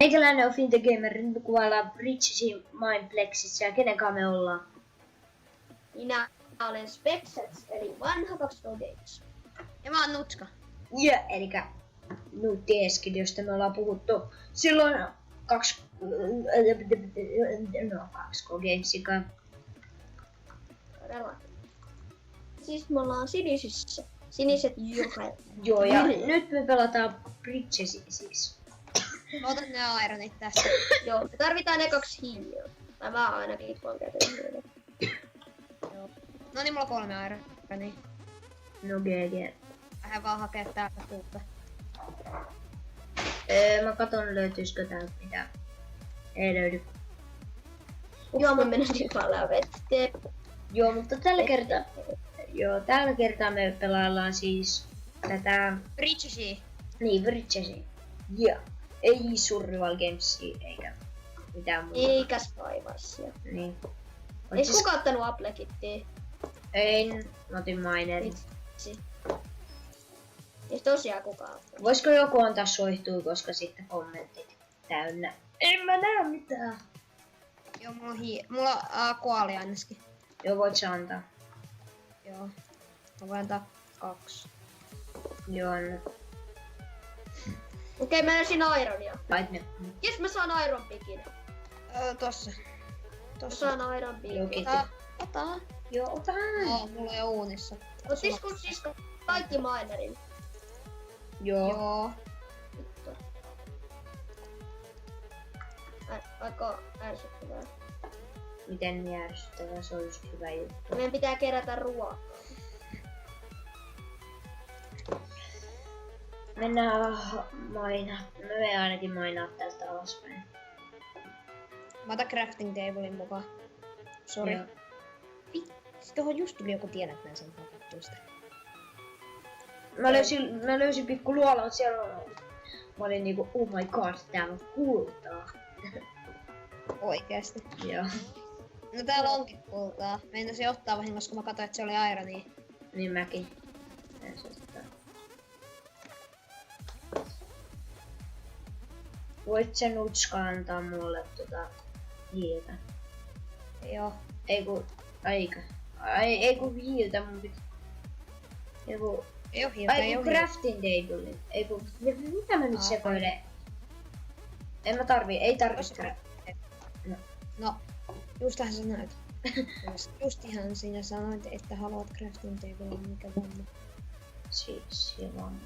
Meikäläinen on Finte Gamer, nyt me kuvaillaan Bridgesin Mindplexissa ja kenenkaan me ollaan. Minä olen Spexets, eli vanha 2K Games. Ja mä oon Nutska. Ja, elikkä Nuttieski, josta me ollaan puhuttu silloin 2K Gamesikaan. Todella. Siis me ollaan sinisissä. Siniset juhret. Joo, ja nyt me pelataan Bridgesia siis. Mä otan ne ironit tässä. Joo, me tarvitaan ekaksi hiiliä. Tai mä ainakin voin käyttää hiiliä. Joo. No niin, mulla on 3 ironia. No GG. Vähän vaan hakea täältä puutta. Mä katon löytyisikö täältä mitä. Ei löydy. Joo, mä menen nyt vaan lävette. Joo, mutta tällä kertaa me pelaillaan siis tätä... Bridgesia. Niin, Bridgesia. Ja ei Survival Gamesia eikä mitään muuta. Eikä Skywarsia. Niin. Ei kukaan ottanut Apple-kittiä. En, mä otin Minerin. Vitsi. Ei tosiaan kukaan ottanut. Voisiko joku antaa soihtua, koska sitten kommentit täynnä. En mä näe mitään. Joo, mulla on koali ainakin. Joo, voit sä antaa. Joo. Mä voin antaa 2. Joo, anna. Okei, mä löysin Ironia. Lait ne. Jes, mä saan Iron Pickin. Tossa. Mä saan Iron Pickin. Jokin. Ota. Joo, ota. Joo, mulla on jo uunissa. Otisko siis kaikki minerin? Joo. Joo. Vittu. Aika ärsyttävää. Miten järsyttävää, se on just hyvä juttu. Meidän pitää kerätä ruokaa. Mennään maina. Mä menen ainakin mainaa täältä alaspäin. Mä otan crafting tablein mukaan. Sori. Joo. Tuohon just tuli joku tiedä, että mä sen hakattua sitä. Mä löysin pikku luolan siellä. Mä olin niinku, oh my god, täällä on kultaa. Oikeesti. Joo. No täällä onkin kultaa. Meinasin ottaa vahingossa, kun mä katsoin, että se oli ironia. Niin mäkin. Ärsyttää. Voit sä Nutska antaa mulle hiiltä? Joo. Ei ku hiiltä mun piti. Ei oo hiiltä, ei oo hiiltä. Crafting table. Mitä mä nyt sekoilen? Ei tarvi No, justahan sä näet. Justihan sinä sanoit, että haluat crafting table, mikä vamma. Siis vaan.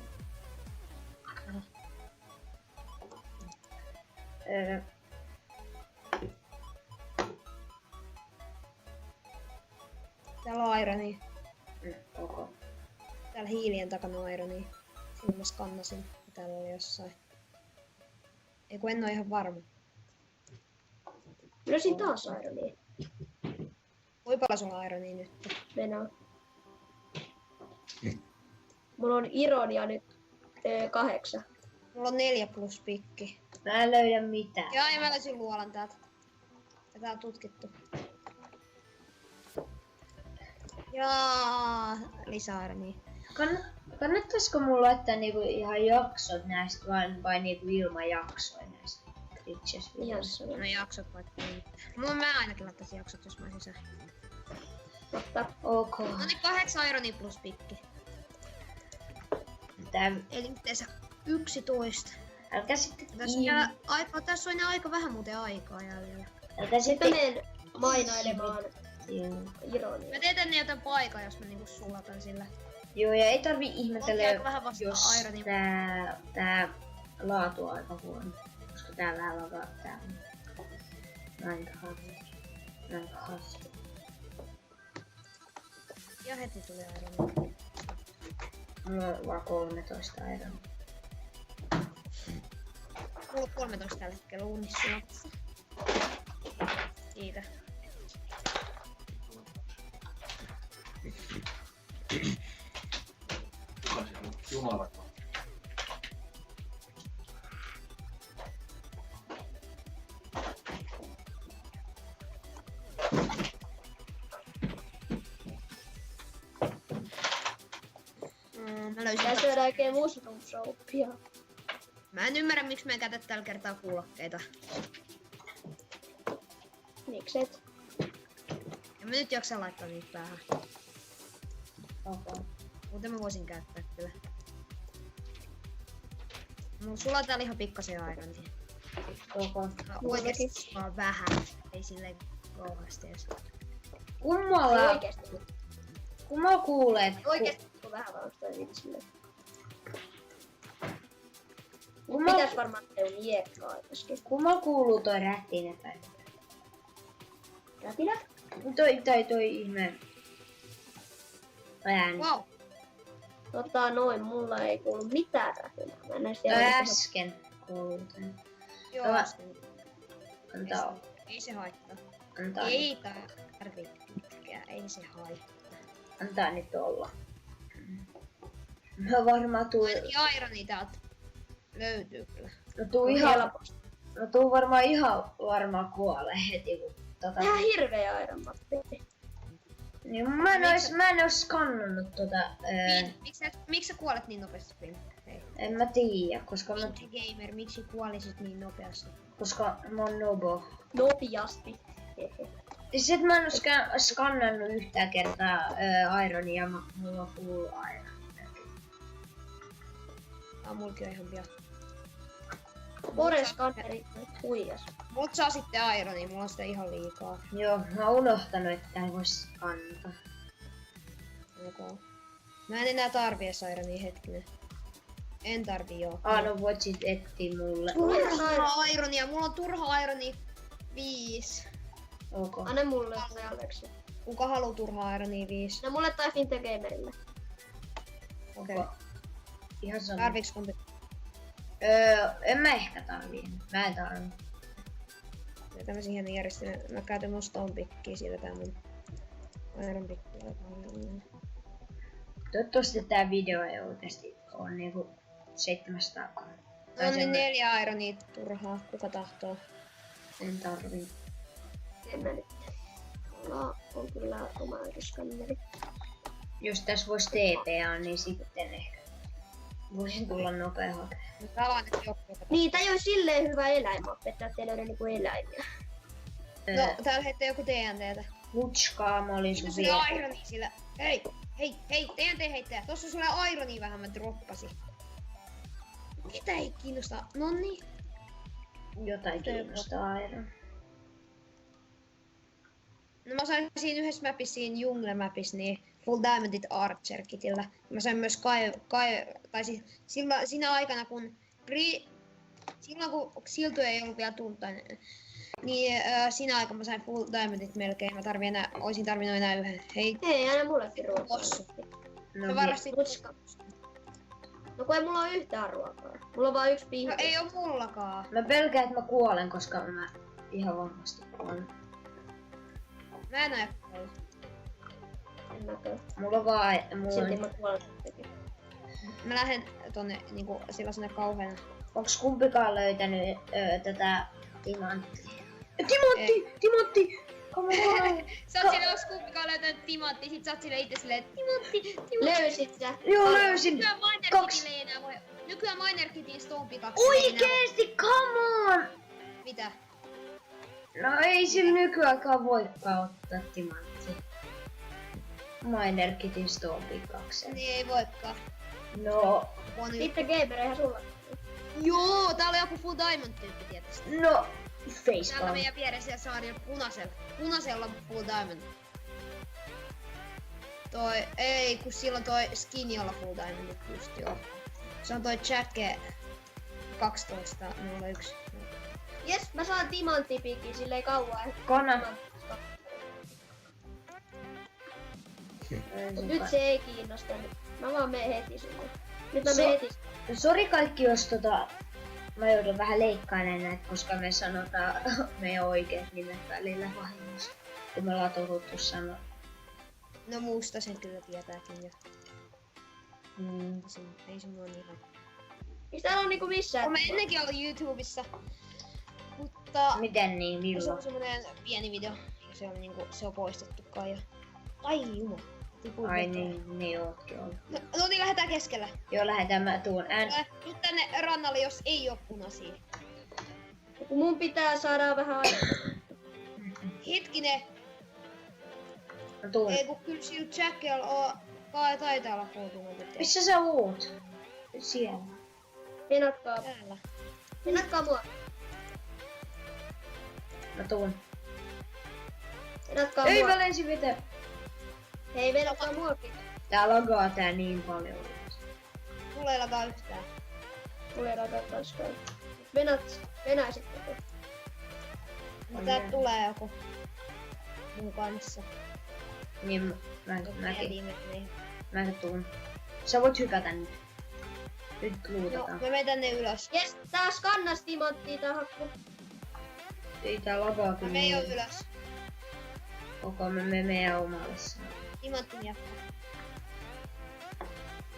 Täällä on ironia. Okay. Täällä hiilien takana on ironia. Siinä mä skannasin, että täällä oli jossain. Ei kun en oo ihan varma. Löysin taas Ironia. Kuinka paljon sulla on ironia nyt? Venä. Mulla on Ironia nyt 8. Mulla on 4 plus pikki. Mä en löydä mitään. Joo, ja mä löysin luolan täältä. Ja tää on tutkittu. Jaa, lisää ironia. Kannattaisiko mulla laittaa niinku ihan jaksot näistä vai niinku ilman jaksoja näistä Bridges-videoista? No jaksot vaikka niin. Mä ainakin laittaisin jaksot, jos mä olisin sä. Totta. Ok. No niin 8 ironia plus pikki. Eli yhteensä 11. Älkää sitten Tässä on aika vähän muuten aikaa jäljellä. Älkää Sitten sitten menen mainailemaan Ironia. Mä teen tänne jotain paikan, jos mä niinku sulatan sillä. Joo, ja ei tarvi ihmetellä, Onkin aika vähän vasta jos ironia. tää laatu on aika huono. Koska tää vähän lakaa tää. Näin kahvit. Ja heti tulee ironia. Mulla on vaan 13 ironia. Mulla on 13 tällä hetkellä uunissa. Kiitä. Jumalakaan. Mä löysin Tää syödä oikein mushroom soupia. Mä en ymmärrä miksi mä en käytä tällä kertaa kuulokkeita. Mikset? En mä nyt jaksa laittaa niitä päähän. Okay. Muuten mä voisin käyttää kyllä. Sulla on täällä ihan pikkasen ironia. Okay. No, oikeesti vaan vähän. Ei silleen kauheasti edes. Kummalla, Oikeesti. kummalla kuulee, Oikeesti on vähän varustaa sille. Mut Kummalla- pitäis varmaan tehdä miekkaa joskin. kummalla kuuluu toi rätinen tai Rätinä? toi ihme ääni. Wow! Noin, mulla ei kuulu mitään rätinää. Mä en näistä Toi järjestä. äsken kuuluu toi. Joo, Tämä- se- Antaa, ei se haittaa. antaa, Ei tarvii pitkää, ei se haittaa. antaa nyt olla. Mä varmaan tuu, Ainakin ironi täältä löytyy kyllä. no tuu ihan, no tuu varmaan ihan varmaan kuolee heti kun Ihan hirveä Iron Mappi. niin mä en ois skannannut Miksi sä kuolet niin nopeasti, Pink? Hei. en mä tiedä, koska Pink Gamer, miksi kuolisit niin nopeasti? mä oon nobo. Nopeasti. Siis mä en oo skannannut yhtään kertaa Ironia, mulla on full Iron. Mulki on ihan pian. Foreskanneri huijas. Mut saa sitten Ironia, mulla on sitä ihan liikaa. Joo, mä oon unohtanut, että ei vois skannata. Okay. Mä en enää tarvii edes Ironia, hetkinen. En tarvii joo. No voit sit etsiä mulle. Turha Ironia, mulla on turha Ironia 5. Ok. Anna mulle se Aleksi. Kuka haluu turhaa Ironia 5? No mulle tai Finte Gamerille. Okei. Okay. Ihan sama. Tarviiks kumpi? En mä ehkä tarvii. Mä en tarvii. Tämmösen hienon järjestelmän. Mä käytän mun stone pickia siitä tää mun iron pickia. Toivottavasti tää video ei oikeesti oo niinku 700. No niin 4 Ironia turhaa. Kuka tahtoo? En tarvii. En mä nyt. Mulla on kyllä oma skanneri. Jos tässä vois TPA, niin sitten ehkä voisin tulla nopea hakemaan. Mä talaan nyt joku. Niin, tää ei oo silleen hyvä eläinmappi, että ettei löydä niinku eläimiä. No, täällä heittää joku TNTtä. Hutskaa, mä olin Mitä sun sulla Ironia sillä? Hei! TNT heittäjä! Tossa on sulla Ironia vähän, mä droppasin. Ketä ei kiinnosta? Nonni. Jotain kiinnostaa Iron. No mä sain siinä yhdessä mapissa, siinä Jungle mapissa, niin Full Diamondit Archer kitillä. Mä sain myös tai siis siinä aikana kun silloin kun siltoja ei ollut vielä tullut, niin siinä aikana mä sain Full Diamondit melkein. Oisin tarvinnut enää yhden. Hei, Hei, aina mullekin possu. ruokaa. Sä varastit. Mutska. No kun ei mulla oo yhtään ruokaa. Mulla on vaan yksi No pihvi. ei oo mullakaan. Mä pelkään, että mä kuolen, koska mä ihan varmasti kuolen. Mä en aio kuolla. En mäkään. Mulla on vaan... Silti mä kuolen sittenkin. Mä lähden tonne niinku sellaisena kauheena. Onks kumpikaan löytänyt tätä timanttia? Timotti! Come on! Sä oot siellä, jos kumpikaan löytänyt timanttia, sit sä oot silleen itse silleen timantti. Löysit sä? Joo, löysin! Nykyään Minerkitille ei enää voi. Nykyään Minerkitin Stone Pickaxe. Oikeesti, come on! Mitä? No ei sillä nykyaikaan voikaan ottaa timantti. Minerkitin Stone Pickaxe. Niin ei voikaan. No, Sitten Gamer ihan sulla. Joo, täällä on joku Full Diamond tyyppi tietysti. no, Täällä facepalm. meidän vieressä saarilla punaisella on Full Diamond. Kun silloin toi skin jolla Full Diamond just joo. Se on toi Jacke 1201. Jes, mä saan timanttipikin silleen kauan. Kana. Mut nyt se ei kiinnosta. Mä vaan menen heti sinne. Nyt mä menen heti. Sori kaikki, jos mä joudun vähän leikkailemaan näitä, koska me sanotaan meidän oikeat nimet välillä vahingossa. Kun me ollaan totuttu sanoa. No muusta sen kyllä tietääkin jo. Ei se mua niin ihan. Ei täällä on niinku missään. Olen ennenkin ollut YouTubessa. Mutta Miten niin, se milloin? on semmonen pieni video. Ja se on poistettukaan jo. Ai jumala. Tipuin Ai veteen. niin ootkin ollut. No niin, lähdetään keskellä. Joo, lähetään mä tuun Nyt tänne rannalle, jos ei oo punaisia. Kun mun pitää saada vähän aikaa. Hetkinen. Mä tuun. Ei kun kyllä sillä Jackilla oo... Taitaa olla puutunut veteen. Missä sä oot? Siellä. Venatkaa. Täällä. Venatkaa mua. Mä tuun. Venatkaa Ei mua. mä lensin veteen. Hei, venatkaa muakin. Tää lagaa tää niin paljon. Mulla ei lataa yhtään. Tulee rakastaa. Venäisitkö? No täältä tulee joku. Mun kanssa. Niin Mäkin. mä tuun. Sä voit hypätä nyt. Nyt No, luutataan. mä menen tänne ylös. Jes, taas kannas timanttia tää hakku. Ei tää lagaa Mä kyllä. menen jo niin. ylös. Koko me meidän omalle saa. Timantti miekka.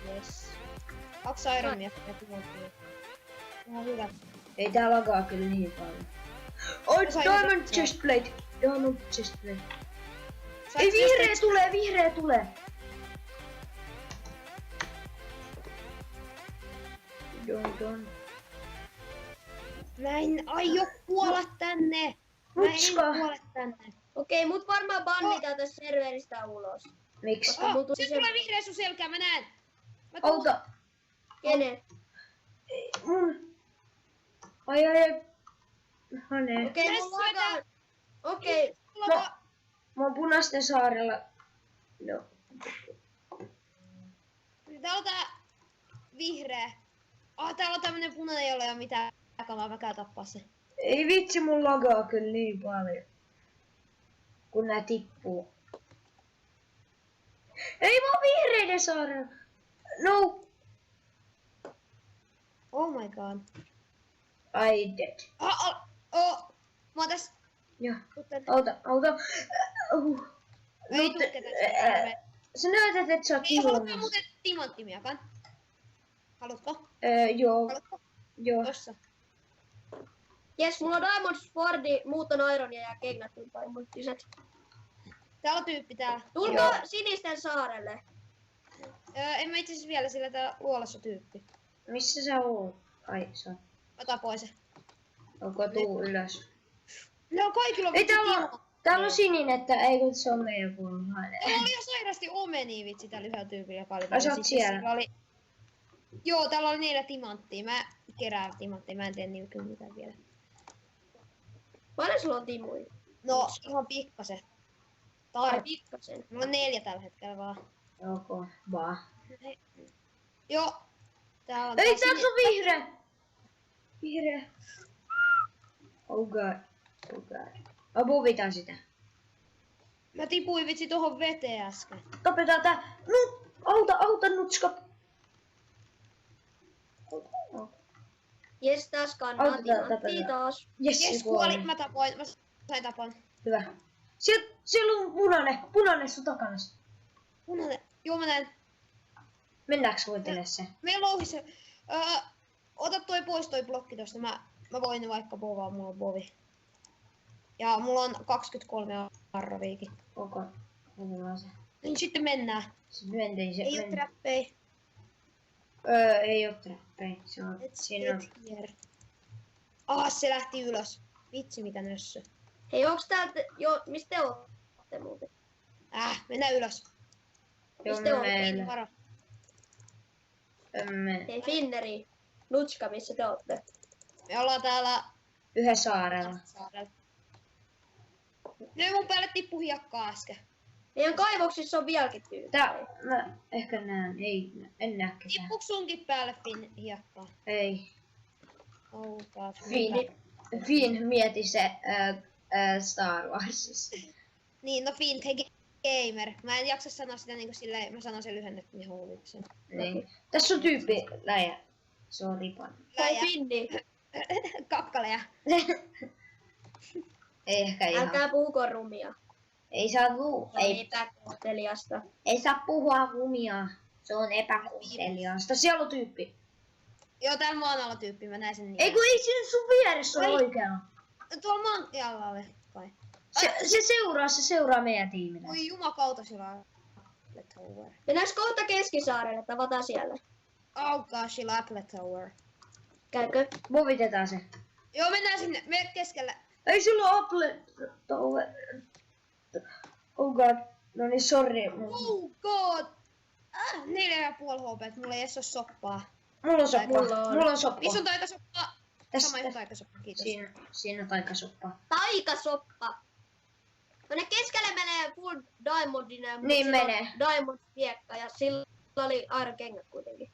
Yes. 2 Iron miekkaa ja timantti miekkaa. Ihan hyvä. Ei tää lagaa kyllä niin paljon. Oi, Mä sain diamond yhdeksän. chestplate. Diamond chestplate. Saat Ei, vihreä tästä- tulee, vihreä tulee. Don. Mä en aio kuolla tänne. Mä en Mutska. kuole tänne. Okei, mut varmaan bannitaan tästä serveristä ulos. Miksi? Mulla tuli Sieltä se- tulee vihreä sun selkään, mä näen. Mä tuun. Auta. Kenen? Mun. Ai. Hane. Okei, Tässä mulla lagaa. Okei, No. Mä oon Punaisten saarella. No. Täällä on tää vihreä. Täällä on tämmönen punainen, jolla ei oo mitään kamaa, mä käyn tappaa se. Ei vitsi, mun lagaa kyllä niin paljon. Kun nää tippuu. Ei mä oon vihreiden saarella. No. Oh my god. I dead. Mä oon tässä. Joo. Tuu tänne. Auta. Ei Nyt, tukketa sä näytät, että sä oot Ei, haluatko kilomassa. muuten timanttimiakan? Haluatko? Joo. Haluatko? Joo. Tossa. jes, mulla on Diamond Swordi, muut on Ironia ja kengät ympäri mun lisäksi. Täällä on tyyppi täällä. Tulkaa sinisten saarelle. En mä itse asiassa vielä, sillä täällä luolassa on tyyppi. Missä sä oot? Ai, sä oot. Mä tapoin se. Onko tuu ylös? Ne on kaikilla Ei, vitsi täällä on sininen, että ei kun se on meidän puolella. Täällä oli ihan sairasti omenia vitsi tällä yhdellä tyypillä, joka oli Ai, sä oot sitten siellä? sillä oli... Joo, täällä oli 4 timanttia. Mä kerään timanttia, mä en tee niillä kyllä mitään vielä. Paljon sulla on timuja? No, ihan pikkasen. Tai pikkasen. Mulla on 4 tällä hetkellä vaan. Joko, vaan. Joo. Täällä on Ei, taas tässä on vihreä! Vihreä. Oh god. Apuvita sitä. Mä tipuin vitsi tohon veteen äsken. Tapetaan tää. No, auta nutska. Jes, taas kannaa Autetaan, timanttia tapetaan. taas. Jes, Jes, se kuoli. Mä tapoin. Mä sain tapon. Hyvä. Siellä on punainen sun takana. Punainen. Joo, mä näen. Mennäänkö voitelle se? Meillä louhi se. Ota toi blokki tosta. Mä voin vaikka povaa, mulla on bovi. Ja mulla on 23 arroviikin. Onko? Otetaan se. Niin sitten mennään. Sitten mentiin se. Ei oo trappeja. Ei oo trappeja. Se on. Let's Siinä on. get here. Se lähti ylös. Vitsi mitä nössö. Hei, onks täältä mistä te ootte muuten? Mennään ylös. Joo, Mistä on meillä. Varo. Hei, Finneri. Nutska, missä te ootte? Me ollaan täällä Yhden saarella. saarella. Ne mun päälle tippu hiekkaa äsken. Meidän kaivoksissa on vieläkin tyyppiä. Tää, mä ehkä näen. Ei, en näe ketään. Tippuuko sunkin päälle hiekkaa? Ei. Oh god. Finn mieti se Star Warsissa. Niin, no Finn Gamer. Mä en jaksa sanoa sitä niinku silleen, mä sanon sen lyhennetty huuliksen. Niin. Tässä on tyyppi läjä. Se on ripan. Hei, Läjä. Finni. Kakkaleja. Ei ehkä ihan. Älkää puhuko rumia. Ei saa Ei epäkohteliasta. ei saa puhua rumia. Se on epäkohteliasta. Siellä on tyyppi. Joo, täällä maan alla tyyppi, mä näin sen niin. Ei kun ei siinä sun vieressä ole Ai. oikealla. Tuolla maan alla oli kai. Se seuraa meidän tiimillä. Oi jumakauta sillä on. Apple Tower. Mennäänkö kohta Keskisaarelle, tavataan siellä. Oh gosh, Apple Tower. Käykö? Movitetaan se. Joo, mennään sinne. Me keskelle. Ei sulla ole Apple Tower. Oh god. No niin, sorry. Oh god! 4,5 HP, mulla ei edes oo soppaa. Mulla on soppa. Mulla on. Mulla on soppa. Missä on taikasoppaa? Tässä, Sama tässä. taikasoppa, kiitos. Siinä on taikasoppa. Taikasoppa. Tonne keskelle menee full diamondinen, mutta Niin sillä on menee. diamond viekka ja sillä oli iron kengät kuitenkin.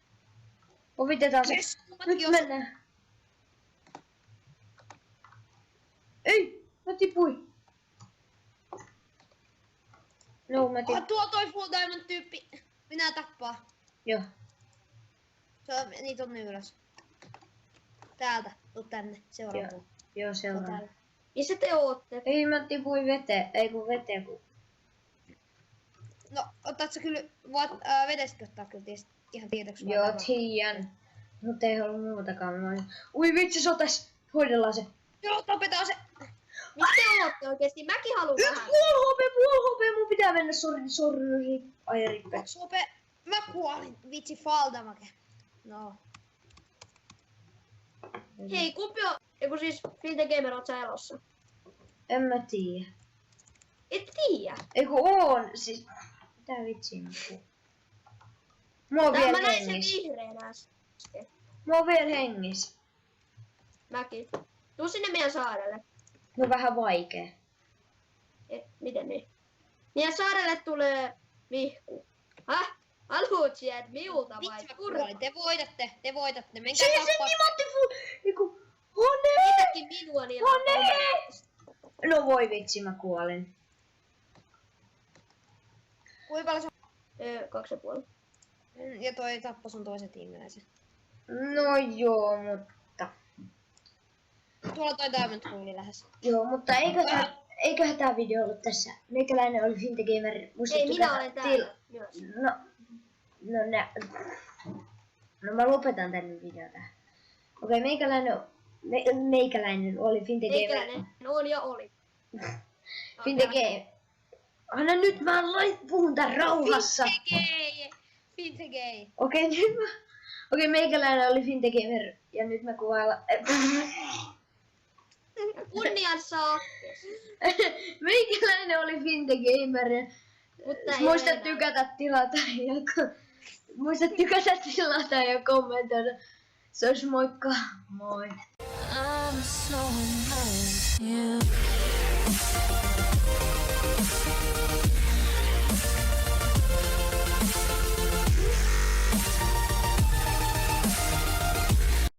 Movitetaan se. Yes, Nyt mennään. Ei, mä tipuin. No, mä tipuin. Tuo toi full diamond tyyppi. Minä tappaa. Joo. Niitä on ylös. Täältä, tuu tänne, seuraavaan. Joo, seuraava. Missä te ootte? Ei, mä tipuin veteen. Ei kun veteen. No, otat sä kyllä, vedestä ottaa kyllä ihan tietoksi. vaan Joo, tavallaan. tiedän. Mutta ei ollut muutakaan. Ui vitsi, sotas. Hoidellaan se. Joo, tapetaan se. Missä te ootte oikeesti? Mäkin haluan vähän. Puol HP, mun pitää mennä, sorry. Ai rippe. Sope, mä kuolin. Vitsi, fall damage. No. Hei, kumpi on... Eiku siis Finte Gamer oot sä elossa? En mä tiedä. Et tiiä. Ei kun on, siis... Mitä vitsiä mä puhun? Mä oon Mä vielä näin sen hengis. vihreän äsken. Mä oon vielä hengis. Mäkin. Tuu sinne meidän saarelle. No vähän vaikee. Miten niin? Meidän saarelle tulee vihku. Häh? Haluut sieltä miulta vai Vitsi, mä turva? kuolin. Te voitatte. Menkää Se tappaa. timatti Eiku... Hone! Mitäkin minua niin Hone! No voi vitsi, mä kuolin. Kuinka paljon se 2,5. Ja toi tappoi sun toisen tiimiläisen. No joo, mutta... Tuolla toi Diamond Pooli lähes. Joo, mutta eiköhän tää video ollut tässä. Meikäläinen oli Finte Gamer. Ei, minä olen täällä myös. No mä lopetan tänne video tähän. Okei, meikäläinen oli Finte Gamer. Meikäläinen on ja oli. Finte Gamer. Anna nyt mä puhun tän rauhassa. Finte gay. Okei, meikäläinen oli Finte Gamer. Ja nyt mä kuvaillaan. Kunnian saa. Meikäläinen oli Finte Gamer. Mutta ei Muista enää. tykätä, tilata ja kommentoida. Se olisi moikka. Moi. I'm so in love with you.